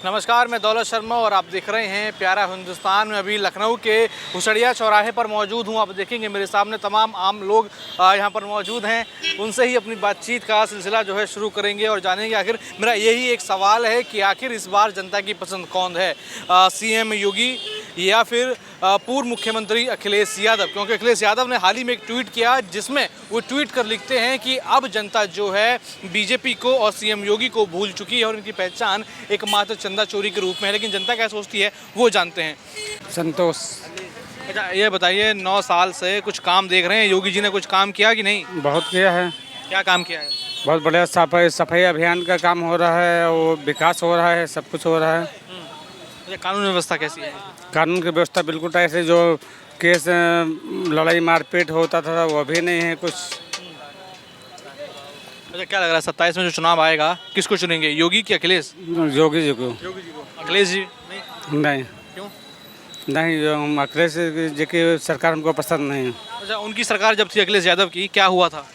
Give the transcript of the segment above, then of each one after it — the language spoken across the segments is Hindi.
नमस्कार, मैं दौलत शर्मा और आप देख रहे हैं प्यारा हिंदुस्तान में। अभी लखनऊ के हुसड़िया चौराहे पर मौजूद हूँ। आप देखेंगे मेरे सामने तमाम आम लोग यहाँ पर मौजूद हैं। उनसे ही अपनी बातचीत का सिलसिला जो है शुरू करेंगे और जानेंगे आखिर मेरा यही एक सवाल है कि आखिर इस बार जनता की पसंद कौन है, सीएम योगी या फिर पूर्व मुख्यमंत्री अखिलेश यादव। क्योंकि अखिलेश यादव ने हाल ही में एक ट्वीट किया जिसमें वो ट्वीट कर लिखते हैं कि अब जनता जो है बीजेपी को और सीएम योगी को भूल चुकी है और उनकी पहचान एकमात्र चंदा चोरी के रूप में है। लेकिन जनता क्या सोचती है वो जानते हैं। संतोष। अच्छा, ये बताइए 9 साल से कुछ काम देख रहे हैं, योगी जी ने कुछ काम किया कि नहीं? बहुत किया है, क्या काम किया है? बहुत बढ़िया सफाई अभियान का काम हो रहा है और विकास हो रहा है, सब कुछ हो रहा है। अच्छा, कानून व्यवस्था कैसी है? कानून की व्यवस्था बिल्कुल ऐसे जो केस लड़ाई मारपीट होता था वो भी नहीं है कुछ। अच्छा, क्या लग रहा है 27 में जो चुनाव आएगा किसको चुनेंगे, योगी कि अखिलेश? योगी जी को। योगी जी को। अखिलेश जी नहीं, क्यों? नहीं, अखिलेश जी की सरकार हमको पसंद नहीं है। अच्छा, उनकी सरकार जब थी अखिलेश यादव की, क्या हुआ था?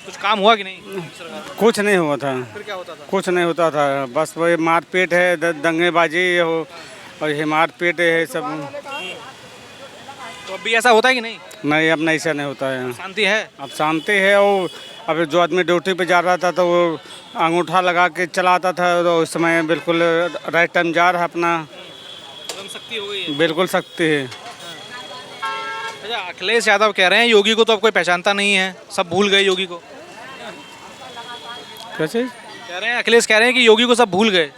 कुछ काम हुआ कि नहीं? कुछ नहीं हुआ था। फिर क्या होता था? कुछ नहीं होता था, बस वही मारपीट है, दंगेबाजी हो और ये मारपीट है सब। तो अभी ऐसा होता है कि नहीं? नहीं, अब नहीं, ऐसा नहीं होता है। शांति है? अब शांति है। और अब जो आदमी ड्यूटी पे जा रहा था तो वो अंगूठा लगा के चलाता था, तो उस समय बिल्कुल राइट टाइम जा रहा अपना। एकदम सख्ती हो गई है। बिल्कुल सख्ती है। अच्छा, अखिलेश यादव कह रहे हैं योगी को तो अब कोई पहचानता नहीं है, सब भूल गए योगी को। कैसे कह रहे हैं, अखिलेश कह रहे हैं कि योगी को सब भूल गए।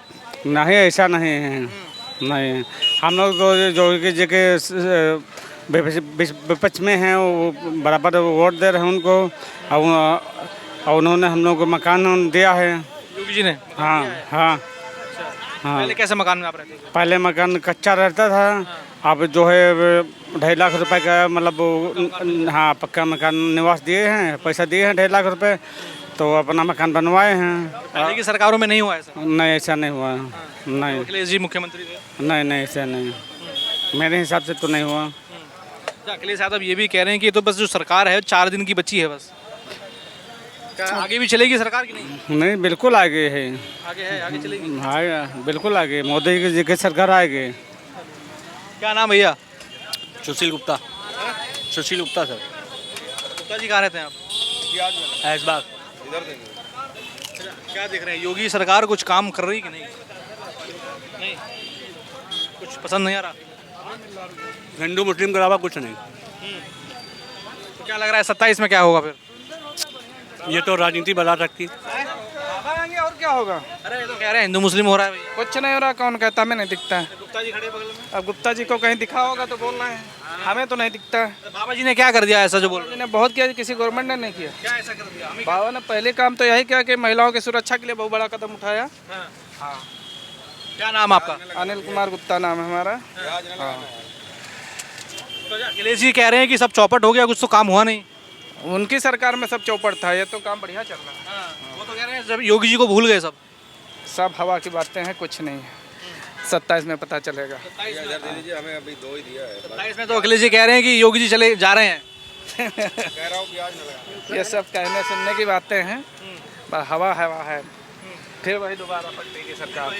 नहीं, ऐसा नहीं है। नहीं, हम लोग तो जो जी के विपक्ष में हैं वो बराबर वोट दे रहे हैं उनको। और उन्होंने हम लोग को मकान दिया है, योगी जी ने? हाँ हाँ हाँ। पहले कैसे मकान में आप रहते थे? पहले मकान कच्चा रहता था, अब जो है 2.5 लाख रुपए का मतलब हाँ पक्का मकान निवास दिए हैं, पैसा दिए हैं 2.5 लाख रुपए, तो अपना मकान बनवाए हैं। पहले की सरकारों में नहीं हुआ ऐसा? नहीं, ऐसा नहीं हुआ। नहीं, अखिलेश जी मुख्यमंत्री थे? नहीं, ऐसा नहीं, मेरे हिसाब से तो नहीं हुआ। अच्छा, अखिलेश यादव ये भी कह रहे हैं कि ये तो बस जो सरकार है 4 दिन की बची है बस। क्या आगे भी चलेगी सरकार की? नहीं, नहीं, बिल्कुल आगे है। आगे है, आगे चलेगी। हाँ, बिल्कुल आगे मोदी जी की सरकार आएगी। क्या नाम भैया? सुशील गुप्ता। सुशील गुप्ता सर। गुप्ता जी कहाँ रहते हैं आप? ऐशबाग। अच्छा, क्या देख रहे हैं, योगी सरकार कुछ काम कर रही कि नहीं? नहीं, कुछ पसंद नहीं आ रहा? हिंदू मुस्लिम के अलावा कुछ नहीं। तो क्या लग रहा है 27 में क्या होगा फिर? ये तो राजनीति बता सकती। और क्या होगा? अरे ये तो कह रहे हैं हिंदू मुस्लिम हो रहा है भैया। कुछ नहीं हो रहा, कौन कहता? हमें नहीं दिखता है। गुप्ता जी खड़े बगल में। अब गुप्ता जी को कहीं दिखा होगा तो बोल रहे हैं, हमें तो नहीं दिखता है। तो बाबा जी ने क्या कर दिया ऐसा जो बोल रहे हैं? ने बहुत किया, किसी गवर्नमेंट ने नहीं किया। क्या ऐसा कर दिया? बाबा ने पहले काम तो यही किया कि महिलाओं की सुरक्षा के लिए बहुत बड़ा कदम उठाया। हाँ। क्या नाम आपका? अनिल कुमार गुप्ता नाम है हमारा। हाँ। तो अखिलेश जी कह रहे हैं कि सब चौपट हो गया, कुछ तो काम हुआ नहीं। उनकी सरकार में सब चौपट था, ये तो काम बढ़िया चल रहा है। वो तो कह रहे हैं जब योगी जी को भूल गए सब। सब हवा की बातें हैं, कुछ नहीं है। 27 में पता चलेगा। 27 में तो अखिलेश जी कह रहे हैं कि योगी जी चले जा रहे हैं। ये सब कहने सुनने की बातें हैं, बस हवा है, फिर वही दोबारा पलटेगी सरकार।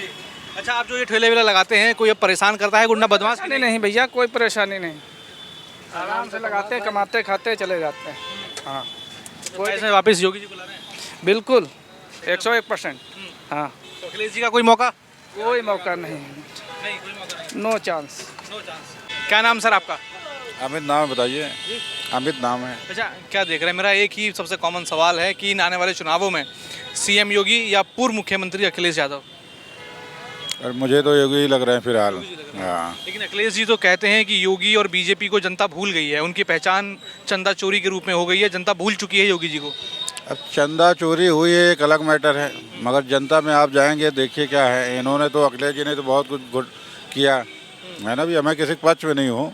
अच्छा, आप जो ये ठेले वेले लगाते हैं, कोई अब परेशान करता है, गुंडा बदमाश? नहीं नहीं भैया, कोई परेशानी नहीं, आराम से लगाते, कमाते, खाते चले जाते हैं। हाँ, इसमें वापस योगी जी को ला रहे हैं? बिल्कुल 101%। हाँ, तो अखिलेश जी का कोई मौका? कोई मौका नहीं, नहीं, कोई मौका नहीं। No chance. No chance. क्या नाम सर आपका? अमित नाम है, बताइए। अमित नाम है। अच्छा, क्या देख रहे हैं, मेरा एक ही सबसे कॉमन सवाल है कि इन आने वाले चुनावों में सीएम योगी या पूर्व मुख्यमंत्री अखिलेश यादव? और मुझे तो योगी ही लग रहे हैं फिलहाल। हाँ, लेकिन अखिलेश जी तो कहते हैं कि योगी और बीजेपी को जनता भूल गई है, उनकी पहचान चंदा चोरी के रूप में हो गई है, जनता भूल चुकी है योगी जी को। अब चंदा चोरी हुई है एक अलग मैटर है, मगर जनता में आप जाएंगे देखिए क्या है। इन्होंने तो अखिलेश जी ने तो बहुत कुछ गुड किया है ना, भी मैं किसी के पक्ष में नहीं हूँ।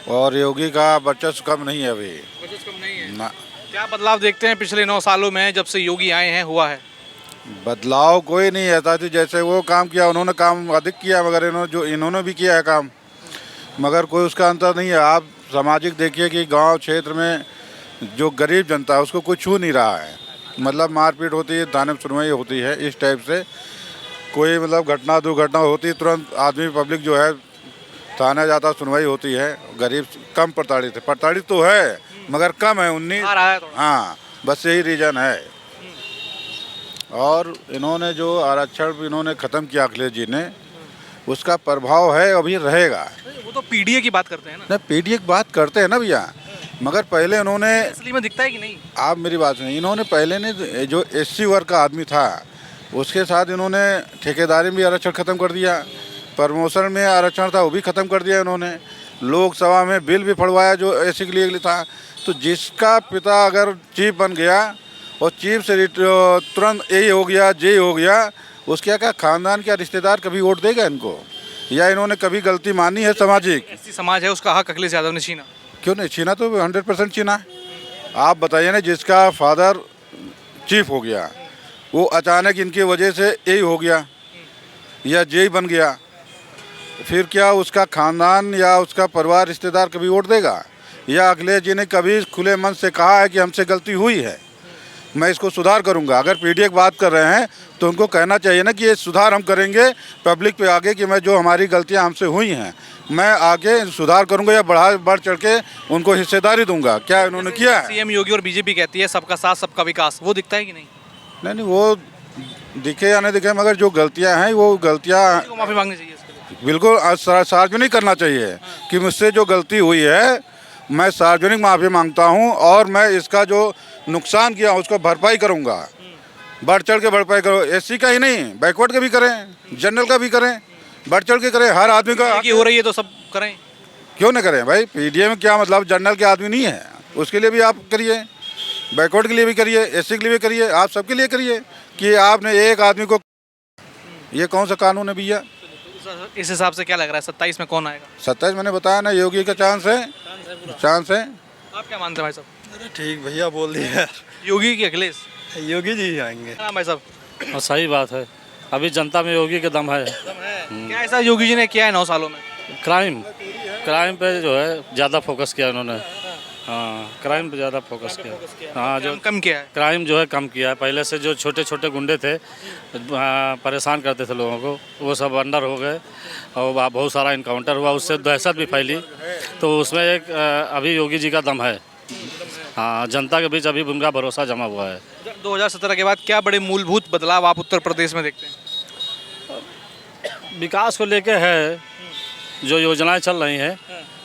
और योगी का वर्चस्व कम नहीं है अभी। वर्चस्व कम नहीं है ना, क्या बदलाव देखते हैं पिछले 9 सालों में जब से योगी आए हैं, हुआ है? बदलाव कोई नहीं है था, जैसे वो काम किया उन्होंने काम अधिक किया, मगर इन्होंने भी किया है काम, मगर कोई उसका अंतर नहीं है। आप सामाजिक देखिए कि गांव क्षेत्र में जो गरीब जनता है उसको कोई छू नहीं रहा है, मतलब मारपीट होती है, थाने में सुनवाई होती है, इस टाइप से कोई मतलब घटना दुर्घटना होती तुरंत आदमी पब्लिक जो है थाने जाता, सुनवाई होती है। गरीब कम प्रताड़ित तो है मगर कम है 19। आ रहा है थोड़ा। हाँ, बस यही रीज़न है। और इन्होंने जो आरक्षण इन्होंने ख़त्म किया अखिलेश जी ने, उसका प्रभाव है अभी रहेगा। वो तो पीडीए की बात करते हैं ना, ना पीडीए की बात करते हैं ना भैया, मगर पहले उन्होंने, असली में दिखता है कि नहीं? आप मेरी बात सुनिए, इन्होंने पहले ने जो एससी वर्ग का आदमी था उसके साथ इन्होंने ठेकेदारी में आरक्षण ख़त्म कर दिया, प्रमोशन में आरक्षण था वो भी ख़त्म कर दिया इन्होंने, लोकसभा में बिल भी फड़वाया जो एससी के लिए था। तो जिसका पिता अगर चीफ बन गया और चीफ से तुरंत ए हो गया, जे हो गया, उसके क्या खानदान क्या रिश्तेदार कभी वोट देगा इनको? या इन्होंने कभी गलती मानी है सामाजिक? ऐसी समाज है, उसका हक अखिलेश यादव ने छीना। क्यों नहीं छीना? तो 100% छीना है। आप बताइए ना, जिसका फादर चीफ हो गया वो अचानक इनकी वजह से ए हो गया या जे बन गया, फिर क्या उसका खानदान या उसका परिवार रिश्तेदार कभी वोट देगा? या अखिलेश जी ने कभी खुले मन से कहा है कि हमसे गलती हुई है, मैं इसको सुधार करूंगा? अगर पीडीए की बात कर रहे हैं तो उनको कहना चाहिए ना कि ये सुधार हम करेंगे पब्लिक पे आगे, कि मैं जो हमारी गलतियां हमसे हुई हैं मैं आगे सुधार करूंगा या बढ़ चढ़ के उनको हिस्सेदारी दूंगा। क्या इन्होंने किया है? सीएम योगी और बीजेपी कहती है सबका साथ सबका विकास, वो दिखता है कि नहीं? नहीं, वो दिखे या नहीं दिखे, मगर जो गलतियां हैं वो गलतियां को माफी मांगनी चाहिए इसके लिए। बिल्कुल सार्वजनिक करना चाहिए कि मुझसे जो गलती हुई है मैं सार्वजनिक माफ़ी मांगता हूं और मैं इसका जो नुकसान किया उसको भरपाई करूंगा। बढ़ चढ़ के भरपाई करो, एससी का ही नहीं बैकवर्ड का भी करें, जनरल का भी करें, बढ़ चढ़ के करें, हर आदमी का। की हो रही है तो सब करें, क्यों नहीं करें भाई? पीडीए में क्या मतलब जनरल के आदमी नहीं है, उसके लिए भी आप करिए, बैकवर्ड के लिए भी करिए, एससी के लिए भी करिए, आप सबके लिए करिए। कि आपने एक आदमी को, ये कौन सा कानून है भैया? इस हिसाब से क्या लग रहा है 27 में कौन आएगा? 27 मैंने बताया ना, योगी का चांस है। आप क्या मानते हैं भाई साहब? अरे ठीक भैया बोल दिया, योगी की अखिलेश? योगी जी ही आएंगे। क्या नाम भाई साहब? और सही बात है, अभी जनता में योगी के दम है। क्या ऐसा योगी जी ने किया है 9 सालों में? क्राइम पे जो है ज़्यादा फोकस किया उन्होंने। हाँ, क्राइम पे ज़्यादा फोकस किया। हाँ, जो कम किया है क्राइम जो है कम किया है। पहले से जो छोटे छोटे गुंडे थे परेशान करते थे लोगों को, वो सब अंडर हो गए और बहुत सारा इनकाउंटर हुआ, उससे दहशत भी फैली। तो उसमें एक अभी योगी जी का दम है। हाँ, जनता के बीच अभी उनका भरोसा जमा हुआ है। 2017 के बाद क्या बड़े मूलभूत बदलाव आप उत्तर प्रदेश में देखते हैं? विकास को लेके है, जो योजनाएं चल रही हैं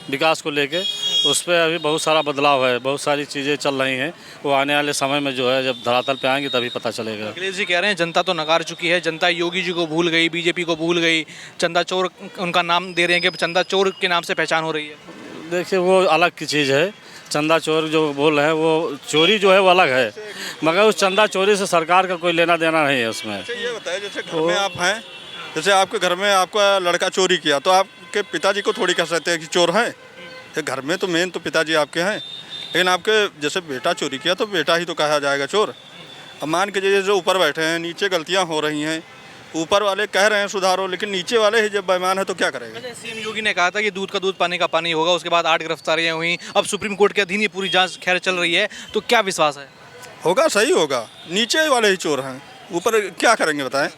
विकास को लेके, उस पर अभी बहुत सारा बदलाव है, बहुत सारी चीज़ें चल रही हैं। वो आने वाले समय में जो है जब धरातल पे आएंगी तभी पता चलेगा। अखिलेश जी कह रहे हैं जनता तो नकार चुकी है, जनता योगी जी को भूल गई, बीजेपी को भूल गई, चंदा चोर उनका नाम दे रहे हैं कि चंदा चोर के नाम से पहचान हो रही है। देखिए, वो अलग की चीज़ है। चंदा चोर जो बोल रहे हैं वो चोरी जो है वो अलग है, मगर उस चंदा चोरी से सरकार का कोई लेना देना नहीं है उसमें। ये बताइए, जैसे घर में आप हैं, जैसे आपके घर में आपका लड़का चोरी किया तो आपके पिताजी को थोड़ी कह सकते हैं कि चोर हैं। ये घर में तो मेन तो पिताजी आपके हैं, लेकिन आपके जैसे बेटा चोरी किया तो बेटा ही तो कहा जाएगा चोर। अब मान के जैसे जो ऊपर बैठे हैं, नीचे गलतियां हो रही हैं, ऊपर वाले कह रहे हैं सुधारो, लेकिन नीचे वाले ही जब बेईमान है तो क्या करेगा? सीएम योगी ने कहा था कि दूध का दूध पानी का पानी होगा, उसके बाद 8 गिरफ्तारियां हुई, अब सुप्रीम कोर्ट के अधीन ये पूरी जांच खैर चल रही है, तो क्या विश्वास है? होगा, सही होगा। नीचे वाले ही चोर हैं, ऊपर क्या करेंगे बताएं?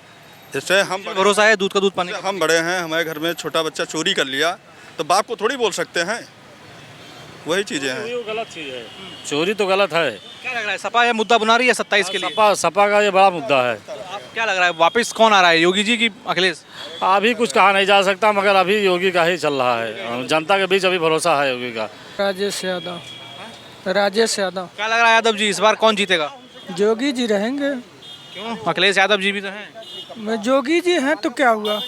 जैसे हम भरोसा है दूध का दूध पानी? हम बड़े हैं, हमारे घर में छोटा बच्चा चोरी कर लिया तो बाप को थोड़ी बोल सकते हैं। वही चीज़ें हैं। वो गलत चीज़ है, चोरी तो गलत है। क्या लग रहा है सपा यह मुद्दा बना रही है 27 के लिए? सपा का ये बड़ा मुद्दा है। क्या लग रहा है वापस कौन आ रहा है, योगी जी की अखिलेश? अभी कुछ कहा नहीं जा सकता, मगर अभी योगी का ही चल रहा है। जनता के बीच अभी भरोसा है योगी का। राजेश यादव। क्या लग रहा है यादव जी इस बार कौन जीतेगा? जोगी जी रहेंगे। क्यों? अखिलेश यादव जी भी तो हैं। जोगी जी हैं तो क्या हुआ?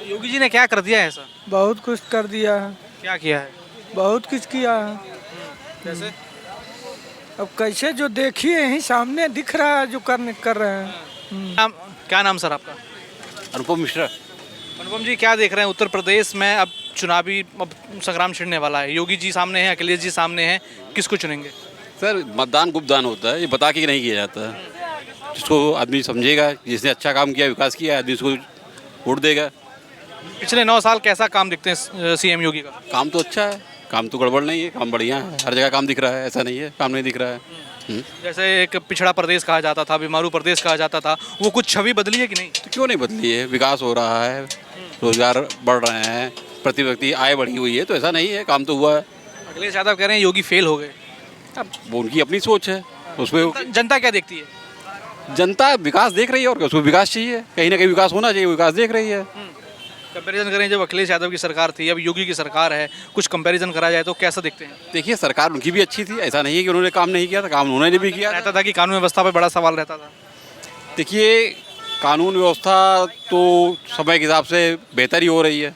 योगी जी ने क्या कर दिया है ऐसा? बहुत कुछ कर दिया है। क्या किया है? बहुत कुछ किया है। जैसे अब कैसे जो देखिए यही सामने दिख रहा है जो कर रहे हैं। क्या नाम सर आपका? अनुपम मिश्रा। अनुपम जी क्या देख रहे हैं उत्तर प्रदेश में अब चुनावी संग्राम छिड़ने वाला है, योगी जी सामने हैं, अखिलेश जी सामने हैं, किसको चुनेंगे? सर, मतदान गुप्तदान होता है, ये बता के नहीं किया जाता है। जिसको आदमी समझेगा, जिसने अच्छा काम किया, विकास किया, आदमी उसको वोट देगा। पिछले 9 साल कैसा काम दिखते हैं सीएम योगी का? काम तो अच्छा है, काम तो गड़बड़ नहीं है, काम बढ़िया है, हर जगह काम दिख रहा है, ऐसा नहीं है काम नहीं दिख रहा है। जैसे एक पिछड़ा प्रदेश कहा जाता था, बीमारू प्रदेश कहा जाता था, वो कुछ छवि बदली है कि नहीं? तो क्यों नहीं बदली है? विकास हो रहा है, रोजगार बढ़ रहे हैं, प्रति व्यक्ति आय बढ़ी हुई है, तो ऐसा नहीं है, काम तो हुआ है। अखिलेश यादव कह रहे हैं योगी फेल हो गए। अब वो उनकी अपनी सोच है, उसमें जनता क्या देखती है? जनता विकास देख रही है और क्या, उसको विकास चाहिए, कहीं ना कहीं विकास होना चाहिए, विकास देख रही है। कंपैरिजन करें, जब अखिलेश यादव की सरकार थी, अब योगी की सरकार है, कुछ कंपैरिजन करा जाए तो कैसा देखते हैं? देखिए, सरकार उनकी भी अच्छी थी, ऐसा नहीं है कि उन्होंने काम नहीं किया था, काम उन्होंने भी किया। रहता था कि कानून व्यवस्था पे बड़ा सवाल रहता था। देखिए, कानून व्यवस्था तो समय के हिसाब से बेहतर ही हो रही है।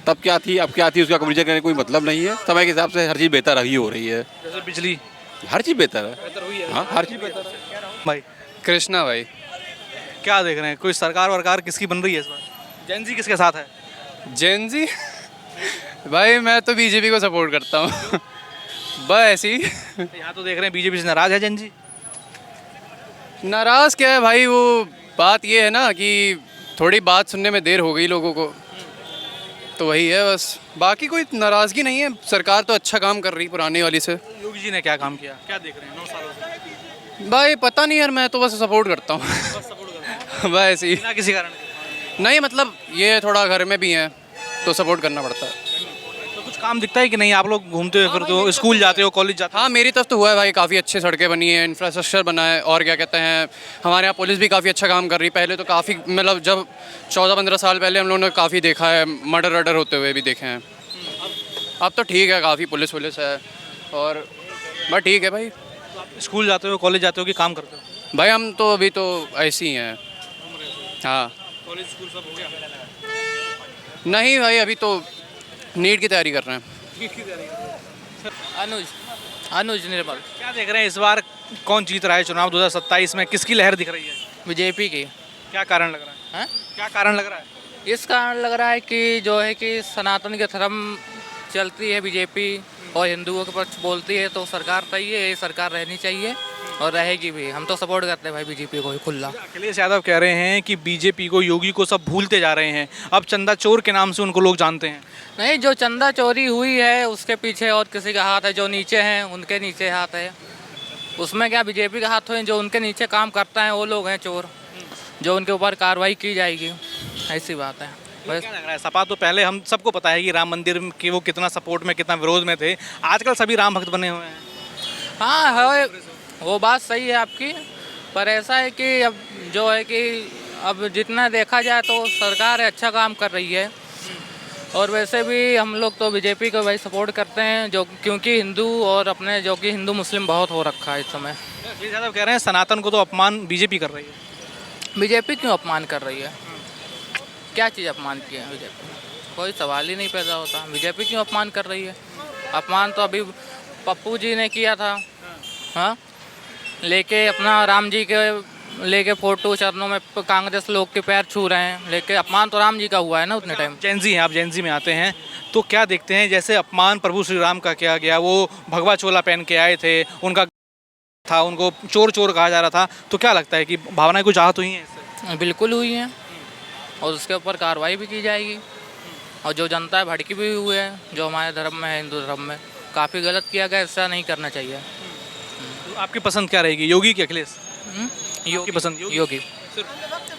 तब क्या थी, अब क्या थी, उसका कंपैरिजन करने का कोई मतलब नहीं है। समय के हिसाब से हर चीज़ बेहतर ही हो रही है। जैसे बिजली हर चीज़ बेहतर है, बेहतर हुई है। हाँ, हर चीज़ बेहतर है। भाई कृष्णा भाई। क्या देख रहे हैं, कोई सरकार वरकार किसकी बन रही है इस बार? जैन जी किसके साथ है? जैन जी भाई मैं तो बीजेपी को सपोर्ट करता हूँ बस ऐसी। यहाँ तो देख रहे हैं बीजेपी से नाराज है जैन जी। नाराज़ क्या है भाई, वो बात ये है ना कि थोड़ी बात सुनने में देर हो गई लोगों को, तो वही है बस, बाकी कोई नाराज़गी नहीं है। सरकार तो अच्छा काम कर रही पुरानी वाली से। योगी जी ने क्या काम किया, क्या देख रहे हैं 9 सालों से? भाई पता नहीं यार, मैं तो बस सपोर्ट करता हूँ बस सपोर्ट कर रहे हैं बस ऐसी। बिना किसी कारण नहीं मतलब ये थोड़ा घर में भी हैं तो सपोर्ट करना पड़ता है। तो कुछ काम दिखता है कि नहीं? आप लोग घूमते हो, फिर तो स्कूल जाते हो, कॉलेज जाते हो। हाँ मेरी तरफ तो हुआ है भाई, काफ़ी अच्छी सड़कें बनी हैं, इंफ्रास्ट्रक्चर बना है, और क्या कहते हैं, हमारे यहाँ पुलिस भी काफ़ी अच्छा काम कर रही है। पहले तो काफ़ी मतलब जब 14-15 साल पहले हम लोगों ने काफ़ी देखा है, मर्डर वर्डर होते हुए भी देखे हैं। अब तो ठीक है, काफ़ी पुलिस वुलिस है और बस ठीक है भाई। स्कूल जाते हो, कॉलेज जाते हो कि काम करते हो? भाई हम तो अभी तो ऐसे ही हैं। हाँ कॉलेज स्कूल सब हो गया? नहीं भाई, अभी तो नीट की तैयारी कर रहे हैं। अनुज निर्मल। क्या देख रहे हैं इस बार कौन जीत रहा है चुनाव 2027 में? किसकी लहर दिख रही है? बीजेपी की। क्या कारण लग रहा है? हैं? क्या कारण लग रहा है? इस कारण लग रहा है कि जो है कि सनातन के धर्म चलती है बीजेपी और हिंदुओं के पक्ष बोलती है, तो सरकार सही है, ये सरकार रहनी चाहिए और रहेगी भी। हम तो सपोर्ट करते हैं भाई बीजेपी को ही खुला। अखिलेश यादव कह रहे हैं कि बीजेपी को, योगी को सब भूलते जा रहे हैं, अब चंदा चोर के नाम से उनको लोग जानते हैं। नहीं, जो चंदा चोरी हुई है उसके पीछे और किसी का हाथ है, जो नीचे हैं उनके नीचे हाथ है। उसमें क्या बीजेपी का हाथ हो? जो उनके नीचे काम करता है वो लोग हैं चोर, जो उनके ऊपर कार्रवाई की जाएगी, ऐसी बात है। बस क्या लग रहा है, सपा तो पहले हम सबको पता है कि राम मंदिर के वो कितना सपोर्ट में, कितना विरोध में थे, आजकल सभी राम भक्त बने हुए हैं। हाँ है, वो बात सही है आपकी, पर ऐसा है कि अब जो है कि अब जितना देखा जाए तो सरकार अच्छा काम कर रही है, और वैसे भी हम लोग तो बीजेपी को भाई सपोर्ट करते हैं, जो क्योंकि हिंदू और अपने जो कि हिंदू मुस्लिम बहुत हो रखा है इस समय। अखिलेश यादव कह रहे हैं सनातन को तो अपमान बीजेपी कर रही है। बीजेपी क्यों अपमान कर रही है? क्या चीज़ अपमान की है बीजेपी? कोई सवाल ही नहीं पैदा होता। बीजेपी क्यों अपमान कर रही है? अपमान तो अभी पप्पू जी ने किया था, हाँ, लेके अपना राम जी के लेके फोटो चरणों में कांग्रेस लोग के पैर छू रहे हैं, लेके अपमान तो राम जी का हुआ है ना उतने टाइम। जैन हैं आप, जैन में आते हैं तो क्या देखते हैं, जैसे अपमान प्रभु श्री राम का किया गया, वो भगवा चोला पहन के आए थे, उनका था, उनको चोर चोर कहा जा रहा था, तो क्या लगता है कि भावनाएं कुछ आहत हुई हैं इससे? बिल्कुल हुई हैं, और उसके ऊपर कार्रवाई भी की जाएगी। और जो जनता है भड़की भी हुई है, जो हमारे धर्म में है, हिंदू धर्म में काफ़ी गलत किया गया, ऐसा नहीं करना चाहिए। तो आपकी पसंद क्या रहेगी, योगी की अखिलेश? योगी पसंद योगी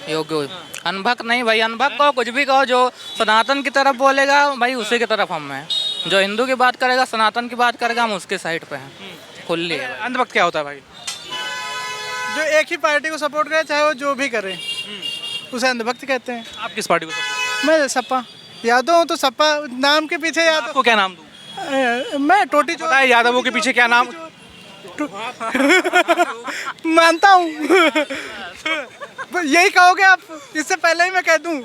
योगी। अनभक्त नहीं भाई, अनभक्त को कुछ भी कहो, जो सनातन की तरफ बोलेगा भाई उसी की तरफ हम हैं, जो हिंदू की बात करेगा, सनातन की बात करेगा, हम उसके साइड पे हैं, खुली है। अंधभक्त क्या होता है भाई? जो एक ही पार्टी को सपोर्ट करे, चाहे वो जो भी करे, उसे अंधभक्त कहते हैं। आप किस पार्टी को support मैं सपा यादव हूँ, तो सपा नाम के पीछे करते हैं? यादव। आपको क्या नाम दूं? मैं टोटी पता है यादवों के पीछे क्या नाम? मानता हूँ यही कहोगे आप, इससे पहले ही मैं कह दूँ